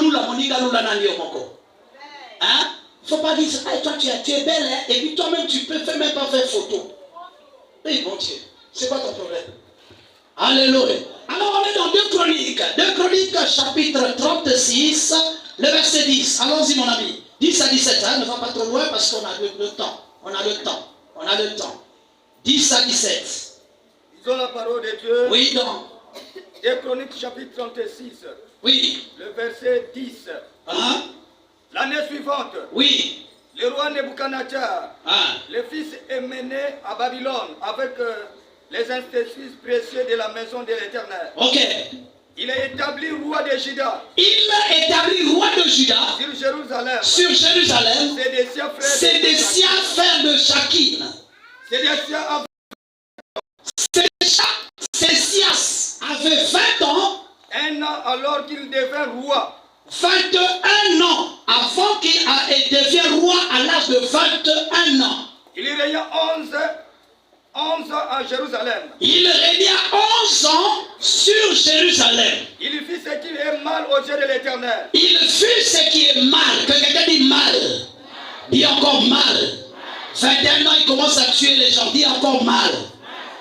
nous, la moniga, nous la n'allions encore. Hein? Il ne faut pas dire, hey, toi tu es belle, hein, et puis toi-même tu peux même pas faire photo. Oui, mon Dieu, c'est quoi ton problème? Alléluia. Alors on est dans 2 Chroniques. 2 Chroniques chapitre 36, le verset 10. Allons-y mon ami. 10 à 17, hein, ne va pas trop loin parce qu'on a le temps. On a le temps. 10 à 17. Disons la parole de Dieu. Oui, donc. 2 Chroniques chapitre 36. Oui. Le verset 10. Hein? L'année suivante. Oui. Le roi Nebuchadnezzar, le fils est mené à Babylone avec les instituts précieux de la maison de l'Éternel. Ok. Il est établi roi de Juda. Il est établi roi de Juda. Sur Jérusalem. Sur Jérusalem. Sédécia frère de Chacune. Sédécias avait 20 ans. 1 an alors qu'il devint roi. 21 ans avant qu'il devienne roi à l'âge de 21 ans. Il régna 11 ans à Jérusalem. Il régna 11 ans sur Jérusalem. Il fit ce qui est mal aux yeux de l'Éternel. Il fit ce qui est mal. Que quelqu'un dit mal. Dis encore mal. 21 ans, il commence à tuer les gens. Dis encore mal.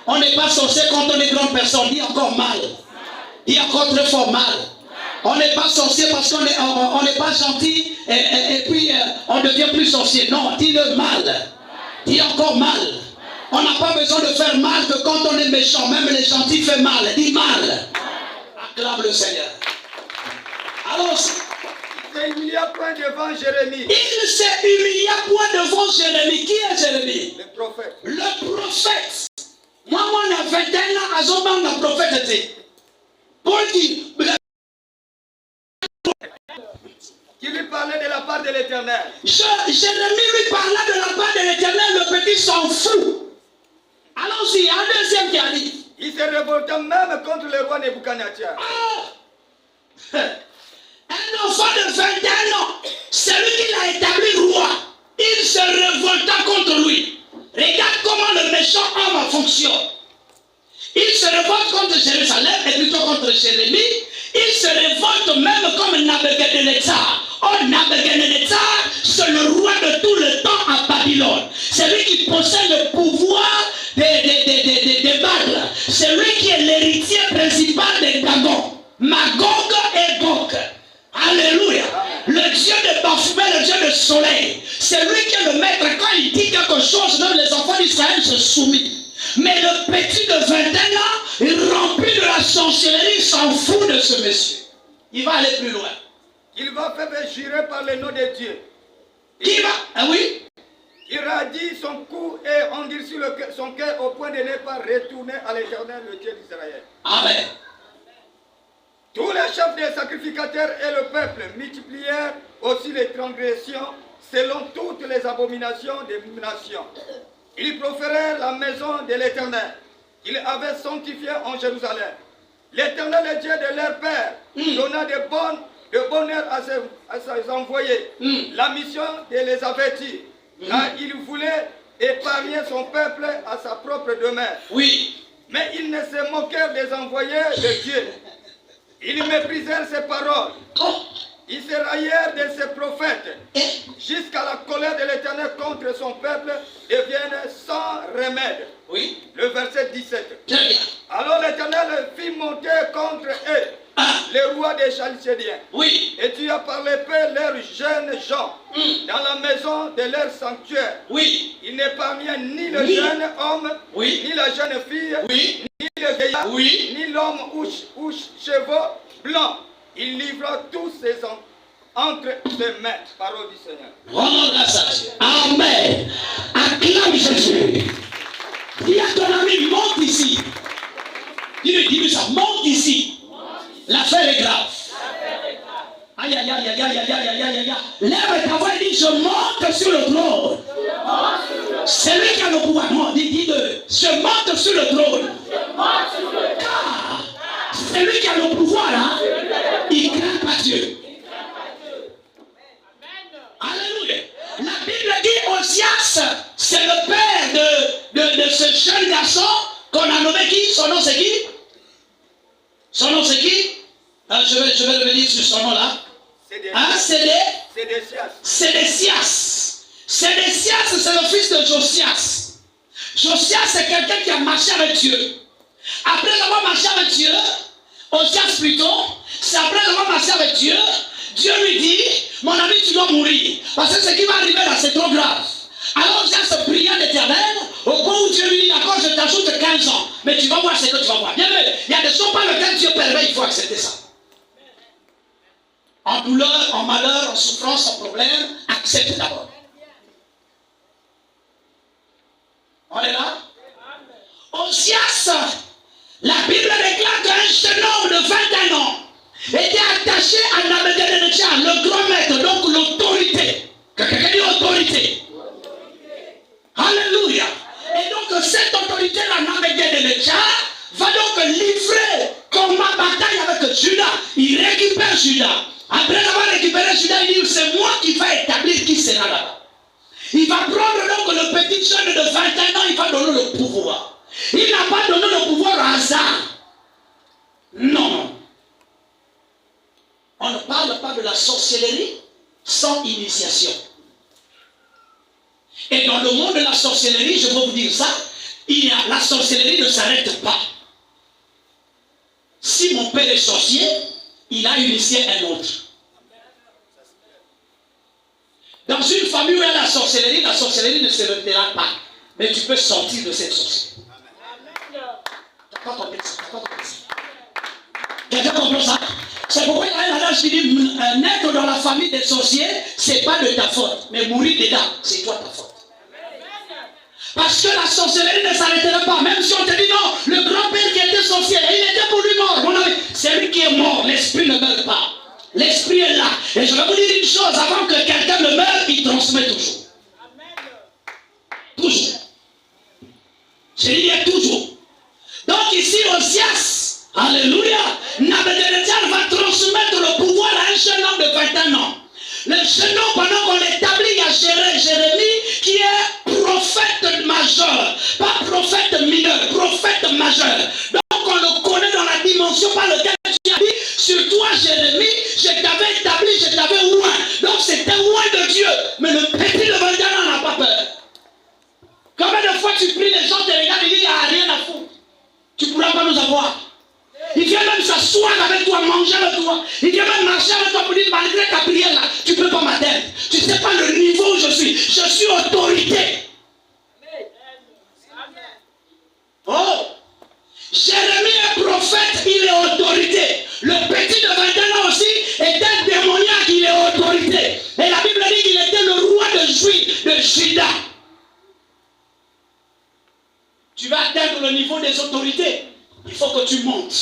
On n'est pas sorcier quand on est grande personne. Dis encore mal. Dis encore très fort mal. On n'est pas sorcier parce qu'on n'est pas gentil et puis on devient plus sorcier. Non, dis-le mal. Dis encore mal. On n'a pas besoin de faire mal que quand on est méchant. Même les gentils font mal. Dis mal. Acclame le Seigneur. Allons-y. Il s'est humilié point devant Jérémie. Il s'est humilié point devant Jérémie. Qui est Jérémie? Le prophète. Le prophète. Moi, on a 21 ans, à Zoban, le prophète était. Paul dit. Qui lui parlait de la part de l'Éternel. Jérémie lui parla de la part de l'Éternel, le petit s'en fout. Allons-y, un deuxième qui arrive. Il se révolta même contre le roi Nebuchadnezzar. Un enfant de 21 ans, celui qui l'a établi roi, il se révolta contre lui. Regarde comment le méchant homme fonctionne. Il se révolte contre Jérusalem et plutôt contre Jérémie. Il se révolte même comme Nabuchodonosor. Oh, Nabuchodonosor, c'est le roi de tout le temps à Babylone. C'est lui qui possède le pouvoir des Bâles. C'est lui qui est l'héritier principal des Dagon. Magog et Gog. Alléluia. Le Dieu de Baphomet, le Dieu de soleil. C'est lui qui est le maître. Quand il dit quelque chose, même les enfants d'Israël se soumettent. Mais le petit de 21 ans, rempli de la sorcellerie, s'en fout de ce monsieur. Il va aller plus loin. Il va faire jurer par le nom de Dieu. Qui va? Ah oui? Il radie son cou et endurcit son cœur au point de ne pas retourner à l'Éternel, le Dieu d'Israël. Amen. Tous les chefs des sacrificateurs et le peuple multiplièrent aussi les transgressions selon toutes les abominations des nations. Ils proférèrent la maison de l'Éternel. Il avait sanctifié en Jérusalem. L'Éternel, le Dieu de leur père, donna de bonheur à ses envoyés. La mission de les avertir. Car il voulait épargner son peuple à sa propre demeure. Oui. Mais ils ne se moquèrent des envoyés de Dieu. Ils méprisèrent ses paroles. Ils se raillèrent de ses prophètes. Jusqu'à la colère de l'Éternel contre son peuple devienne sans remède. Oui. Le verset 17. Très bien. Alors l'Éternel fit monter contre eux les rois des Chalcédiens. Oui. Et tu as par l'épée leurs jeunes gens dans la maison de leur sanctuaire. Oui. Il n'épargna ni le jeune homme, ni la jeune fille, ni le vieillard, ni l'homme ou chevaux blancs. Il livra tous ses entre ses mains. Parole du Seigneur. Rendons grâce à Dieu. Amen. Acclame Jésus. Dis à ton ami, monte ici. Dis-lui ça, monte ici. L'affaire est grave. Aïe, aïe, aïe, aïe, aïe, aïe, aïe, aïe, aïe. Lève ta voix et dis, je monte sur le trône. C'est lui qui a le pouvoir. Non, dis-le. Je monte sur le trône. Car c'est lui qui a le pouvoir. Hein? Il craint pas Dieu. Alléluia. La Bible dit Osias, c'est le père de ce jeune garçon qu'on a nommé qui? Son nom c'est qui? Son nom c'est qui? Je vais revenir sur son nom là. Sédécias. Sédécias, c'est le fils de Josias. Josias, c'est quelqu'un qui a marché avec Dieu. Après avoir marché avec Dieu, Osias plutôt, c'est après avoir marché avec Dieu, Dieu lui dit, mon ami, tu dois mourir. Parce que ce qui va arriver là, c'est trop grave. Alors Osias pria l'Éternel, au point où Dieu lui dit, d'accord, je t'ajoute 15 ans, mais tu vas voir ce que tu vas voir. Bien, mais il y a des choses par lesquelles Dieu permet, il faut accepter ça. En douleur, en malheur, en souffrance, en problème, accepte d'abord. On est là? Osias, la Bible déclare qu'un jeune homme de 21 ans était attaché à Nabégadénétchar, le grand maître, donc l'autorité. Quelqu'un dit autorité. Alléluia. Et donc cette autorité-là, Nabégadénétchar, va donc livrer combat bataille avec Judas. Il récupère Judas. Après avoir récupéré Judas, il dit, c'est moi qui vais établir qui sera là-bas. Il va prendre donc le petit jeune de 21 ans, il va donner le pouvoir. Il n'a pas donné le pouvoir au hasard. Non. On ne parle pas de la sorcellerie sans initiation. Et dans le monde de la sorcellerie, je vais vous dire ça, la sorcellerie ne s'arrête pas. Si mon père est sorcier, il a initié un autre. Dans une famille où il y a la sorcellerie ne se retirera pas. Mais tu peux sortir de cette sorcellerie. Tu n'as pas compris ça. Quelqu'un comprend ça? C'est pourquoi il y a un adage qui dit naître dans la famille des sorciers, ce n'est pas de ta faute. Mais mourir dedans, c'est toi ta faute. Parce que la sorcellerie ne s'arrêtera pas. Même si on te dit non, le grand-père qui était sorcier, il était pour lui mort. C'est lui qui est mort, l'esprit ne meurt pas. L'esprit est là. Et je vais vous dire une chose, avant que quelqu'un ne meure, il transmet toujours. Toujours. Je dis toujours. Donc ici, Osias, alléluia, Nabégadénétchar va transmettre le pouvoir à un jeune homme de 21 ans. Le jeune homme, pendant qu'on l'établit, il y a Jérémie qui est prophète majeur, pas prophète mineur, prophète majeur. Donc on le connaît dans la dimension par laquelle tu as dit, sur toi Jérémie, je t'avais établi, je t'avais oint. Donc c'était oint de Dieu. Mais le petit de 21 ans n'a pas peur. Combien de fois tu pries, les gens te regardent et disent, il n'y a rien à foutre. Tu ne pourras pas nous avoir. Il vient même s'asseoir avec toi, manger avec toi. Il vient même marcher avec toi pour dire, malgré ta prière là, tu ne peux pas m'atteindre. Tu ne sais pas le niveau où je suis. Je suis autorité. Oh! Jérémie est prophète, il est autorité. Le petit de 21 ans aussi était démoniaque, il est autorité. Et la Bible dit qu'il était le roi de Juda. Tu vas atteindre le niveau des autorités. Il faut que tu montes.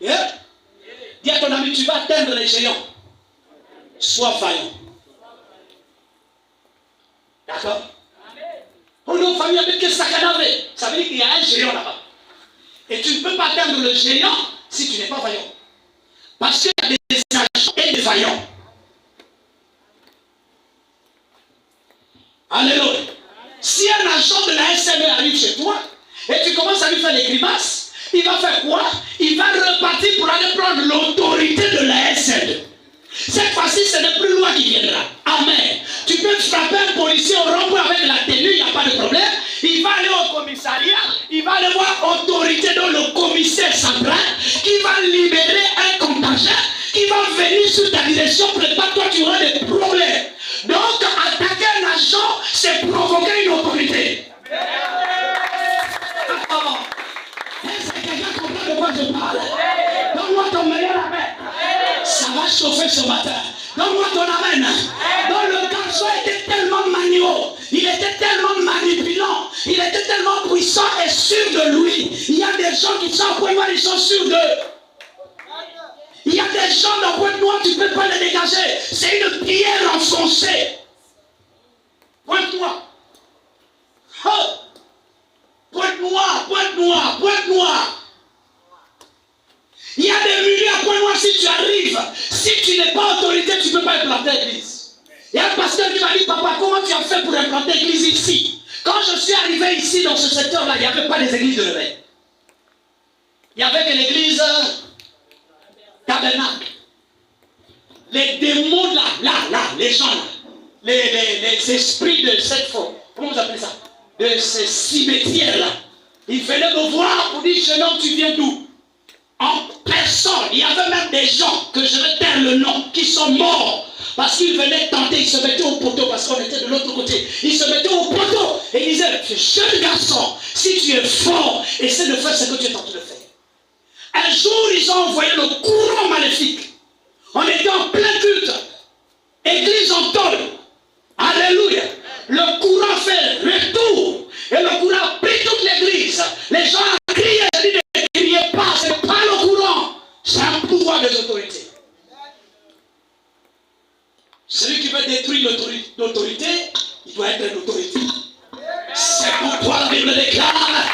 Yeah? Dis à ton ami, tu vas atteindre les géants. Sois vaillant. D'accord? Oh non, famille, avec que ça cadavé. Ça veut dire qu'il y a un géant là-bas. Et tu ne peux pas atteindre le géant si tu n'es pas vaillant. Parce qu'il y a des agents et des vaillants. Alléluia. Si un agent de la SME arrive chez toi et tu commences à lui faire des grimaces, il va faire quoi? Il va repartir pour aller prendre l'autorité de la SME. Cette fois-ci, ce n'est plus loi qui viendra. Amen. Tu peux frapper un policier au rond-point avec la tenue, il n'y a pas de problème. Il va aller au commissariat, il va aller voir autorité dans le commissaire central qui va libérer un contingent qui va venir sur ta direction. Prépare-toi, tu auras des problèmes. Donc, attaquer un agent, c'est provoquer une autorité. Est-ce que quelqu'un comprend de quoi je parle? Donne-moi ton meilleur amen. Ça va chauffer ce matin. Donne-moi ton amen. Donc le garçon était tellement maniant, il était tellement manipulant, il était tellement puissant et sûr de lui. Il y a des gens qui sont en Pointe-Noire, ils sont sûrs d'eux. Il y a des gens dans Pointe-Noire, tu ne peux pas les dégager. C'est une pierre enfoncée. Pointe-Noire. Oh. Pointe-Noire, Pointe-Noire, Pointe-Noire. Il y a des milliers à Pointe-Noire, si tu arrives, si tu n'es pas autorité, tu ne peux pas implanter l'église. Il y a un pasteur qui m'a dit, papa, comment tu as fait pour implanter l'église ici? Quand je suis arrivé ici, dans ce secteur-là, il n'y avait pas des églises de réveil. Il n'y avait que l'église tabernacle. les démons là, les gens là, les esprits de cette forme, comment vous appelez ça? De ces cimetières là. Ils venaient me voir pour dire, jeune homme, tu viens d'où? En personne, il y avait même des gens que je vais taire le nom, qui sont morts. Parce qu'ils venaient tenter, ils se mettaient au poteau, parce qu'on était de l'autre côté. Ils se mettaient au poteau et ils disaient, jeune garçon, si tu es fort, essaie de faire ce que tu es en train de faire. Un jour, ils ont envoyé le courant maléfique. On était en plein culte. Église en tôle. Alléluia. Le courant fait retour. Et le courant a pris toute l'église. Les gens criaient. Je dis, ne criez pas, ce n'est pas le courant. C'est un pouvoir des autorités. Celui qui veut détruire l'autorité, il doit être l'autorité. C'est pourquoi la Bible déclare,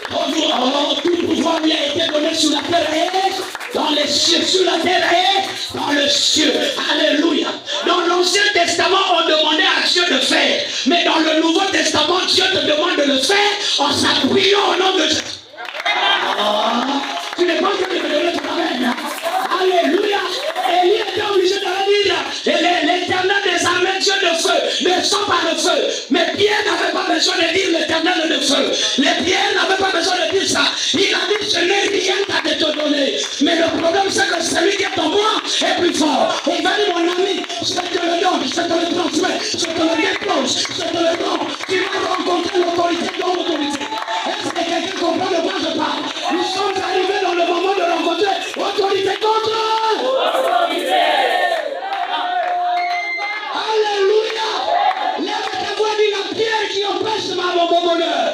tout pouvoir lui a été donné sur la terre et dans les cieux, sur la terre et dans le ciel. Alléluia. Dans l'Ancien Testament, on demandait à Dieu de faire. Mais dans le Nouveau Testament, Dieu te demande de le faire en s'appuyant au nom de Jésus. Tu n'es pas en train de me donner ton amen. Alléluia. Élie était obligé de le dire. L'Éternel des armées, Dieu de feu, ne sent pas le feu. Mais Pierre n'avait pas besoin de dire l'Éternel de feu. Les Pierre n'avait pas besoin de dire ça. Il a dit, je n'ai rien à te donner. Mais le problème, c'est que celui qui est en moi est plus fort. Il va dire, mon ami, je te le donne, je te le transmets, je te le dépose, je te le donne. Tu vas rencontrer l'autorité dans l'autorité. Est-ce que quelqu'un comprend de quoi je parle? Nous sommes arrivés dans le moment de rencontrer autorité contre autorité. Alléluia. Lève ta voix, dis la pierre qui empêche mon bonheur.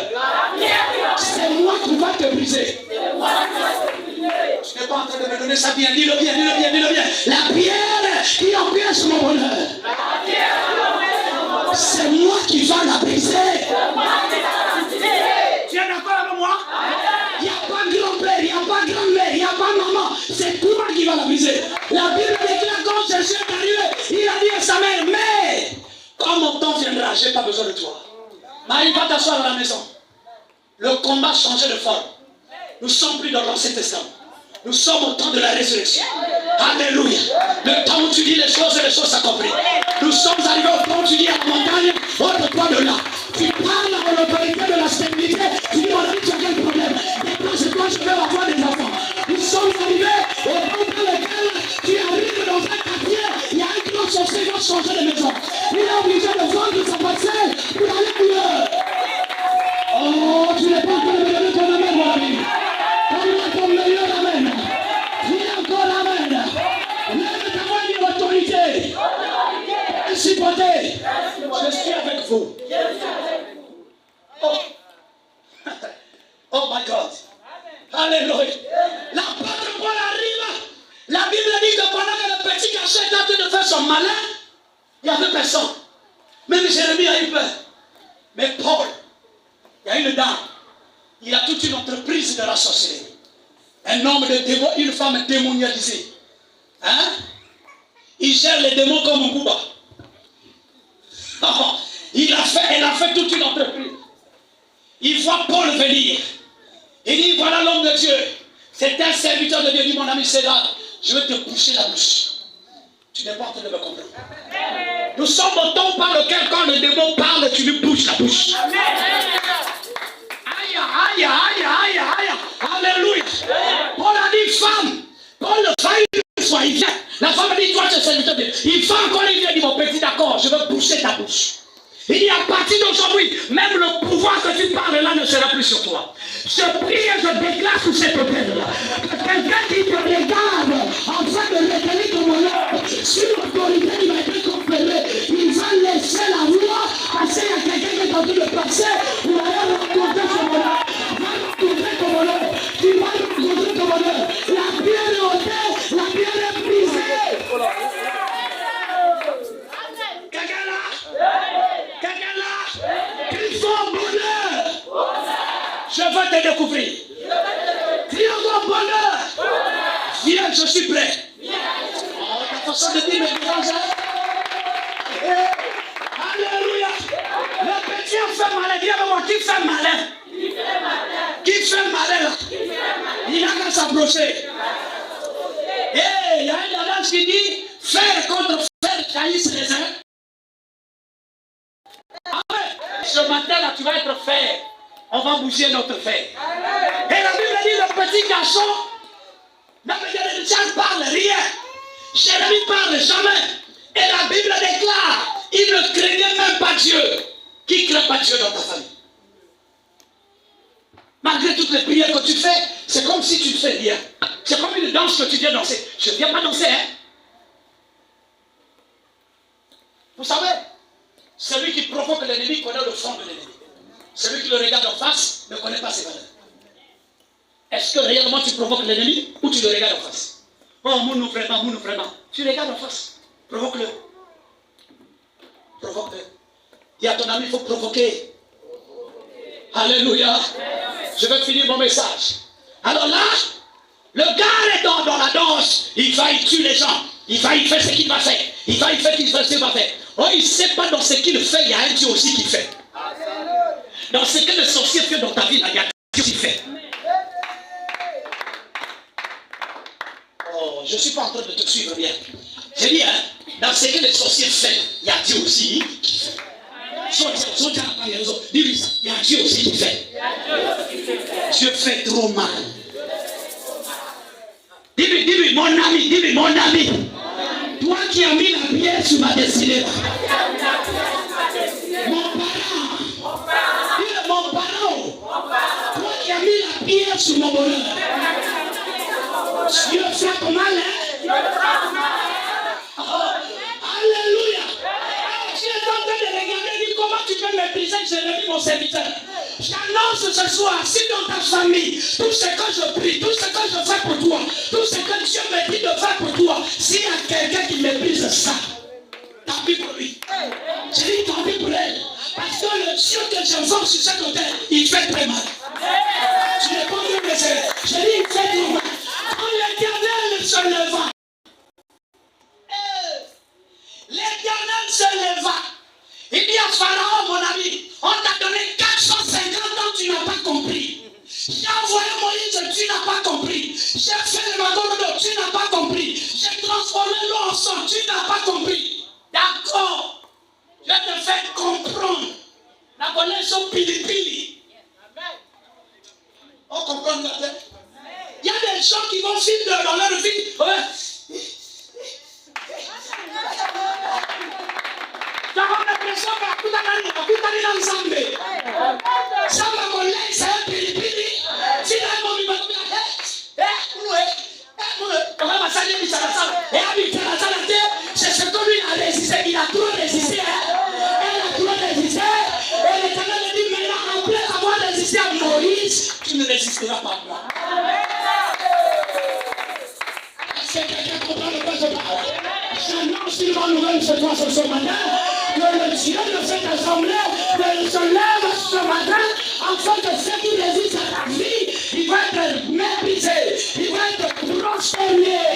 C'est moi qui va te briser. Je n'ai pas en train de me donner ça bien. Dis-le bien, dis-le bien, dis-le bien. La pierre qui empêche mon bonheur. C'est moi qui va la briser. Tu es d'accord avec moi? Il n'y a pas grand-père, il n'y a pas grand-mère, il n'y a pas maman. C'est toi qui va la briser. La Bible déclare quand Jésus est arrivé, il a dit à sa mère, mais quand mon temps viendra, je n'ai pas besoin de toi. Marie, va t'asseoir à la maison. Le combat changeait de forme. Nous ne sommes plus dans l'Ancien Testament. Nous sommes au temps de la résurrection. Alléluia. Le temps où tu dis les choses et les choses s'accomplissent. Nous sommes arrivés au temps où tu dis à la montagne, ôte-toi de là. Tu parles à l'autorité de la stabilité. Tu dis, mon ami, tu as quel problème? Dépose-toi, je vais avoir des enfants. Nous sommes arrivés au temps dans lequel tu arrives dans un quartier. Il y a un grand sorcier qui va changer de maison. Il est obligé de vendre sa parcelle pour aller ailleurs. Oh, tu n'es pas en train de me donner ton amen, mon ami. Donne-moi ton meilleur amen. Dis encore amen. Lève ta voix et l'autorité. Principauté. Je suis avec vous. Oh. Oh my God. Alléluia. L'apôtre Paul arrive. La Bible dit que pendant que le petit garçon était en train de faire son malin, il n'y avait personne. Même Jérémie a eu peur. Mais Paul, il y a une dame. Il a toute une entreprise de la sorcellerie. Un homme de démon, une femme démonialisée. Hein? Il gère les démons comme un Bouba. Elle a fait toute une entreprise. Il voit Paul venir. Il dit, voilà l'homme de Dieu. C'est un serviteur de Dieu. Il dit, mon ami Cédar, je vais te boucher la bouche. Tu n'es pas en train de me comprendre. Nous sommes au temps par lequel quand le démon parle, tu lui bouches la bouche. Aïe, aïe, aïe, aïe, aïe. Alléluia. Paul a dit, femme. Paul va une fois, il vient. La femme a dit, toi, tu es serviteur de Dieu. Il va encore, il vient, il dit, mon petit, d'accord, je vais boucher ta bouche. Il dit, à partir d'aujourd'hui, même le pouvoir que tu parles là ne sera plus sur toi. Je prie et je déclare sur cette terre-là que quelqu'un qui te regarde en train de retenir ton honneur sur l'autorité qui m'a été conférée, il va laisser la voie passer à quelqu'un qui est en train de passer pour aller rencontrer ton honneur. Va rencontrer ton honneur. Tu vas rencontrer ton honneur. La pierre est ôtée, la pierre est brisée. Je veux te découvrir. Crie encore bonheur. Viens, je suis prêt. Ta façon de dire me dérange. Alléluia. Le petit a fait malin. Dis avec moi, qui fait malin? Qui fait malin? Il n'a qu'à s'approcher. Il y a une adage qui dit, Fer contre fer jaillissent les uns. Ce matin-là, tu vas être fer. On va bouger notre fer. Et la Bible dit, le petit garçon, ne parle rien. Jérémie parle jamais. Et la Bible déclare, il ne craignait même pas Dieu. Qui ne craint pas Dieu dans ta famille? Malgré toutes les prières que tu fais, c'est comme si tu ne fais rien. C'est comme une danse que tu viens danser. Je ne viens pas danser, hein. Vous savez, celui qui provoque l'ennemi connaît le fond de l'ennemi. Celui qui le regarde en face ne connaît pas ses valeurs. Est-ce que réellement tu provoques l'ennemi ou tu le regardes en face? Oh, mounou vraiment. Tu regardes en face. Provoque-le. Provoque-le. Dis à ton ami, il faut provoquer. Alléluia. Je vais finir mon message. Alors là, le gars est dans la danse. Il va, il tue les gens. Il fait ce qu'il va faire. Il fait ce qu'il va faire. Oh, il ne sait pas dans ce qu'il fait, il y a un Dieu aussi qui fait. Dans ce que le sorcier fait dans ta vie, il y a un Dieu qui fait. Oh, je ne suis pas en train de te suivre bien. J'ai dit, hein, dans ce que le sorcier fait, il y a Dieu aussi qui fait. Dis-lui ça, il y a Dieu aussi qui fait. Dieu fait trop mal. Dis-lui, mon ami. Toi qui as mis la pierre sur ma destinée. Mon parent. Toi qui as mis la pierre sur mon bonheur. Dieu frappe mal, hein? Alléluia. Tu es en train de regarder, dis comment tu peux mépriser Jérémie, mon serviteur. J'annonce ce soir, si dans ta famille, tout ce que je prie, tout ce que je fais pour toi, tout ce que Dieu me dit de faire pour toi, s'il y a quelqu'un qui méprise ça, tant pis pour lui. Je dis tant pis pour elle. Parce que le Dieu que j'invoque sur ce côté, il fait très mal. Tu n'es pas mieux que c'est. Je dis il fait très mal. Quand l'Éternel se leva, l'Éternel se leva. Il dit à Pharaon, mon ami, on t'a donné 450 ans, tu n'as pas compris. J'ai envoyé Moïse, tu n'as pas compris. J'ai fait le Magorodo, tu n'as pas compris. J'ai transformé l'eau en sang, tu n'as pas compris. D'accord, je te fais comprendre. La connaissance pili-pili. On comprend la tête. Il y a des gens qui vont vivre dans leur vie. Ouais. Tu as l'impression que tout est dans Zambé. Ça va coller, c'est un pili-pili. Si là, mon numéro, c'est ce que lui a résisté. Il a trop résisté. Elle a trop résisté. Et l'Éternel dit, mais là, après avoir résisté à Moïse, tu ne résisteras pas à moi. Est-ce que quelqu'un comprend de quoi je parle? J'annonce une bonne nouvelle ce matin. Que le Dieu de cette assemblée se lève ce matin afin que ceux qui résistent à ta vie, ils vont être méprisés, ils vont être prospérés.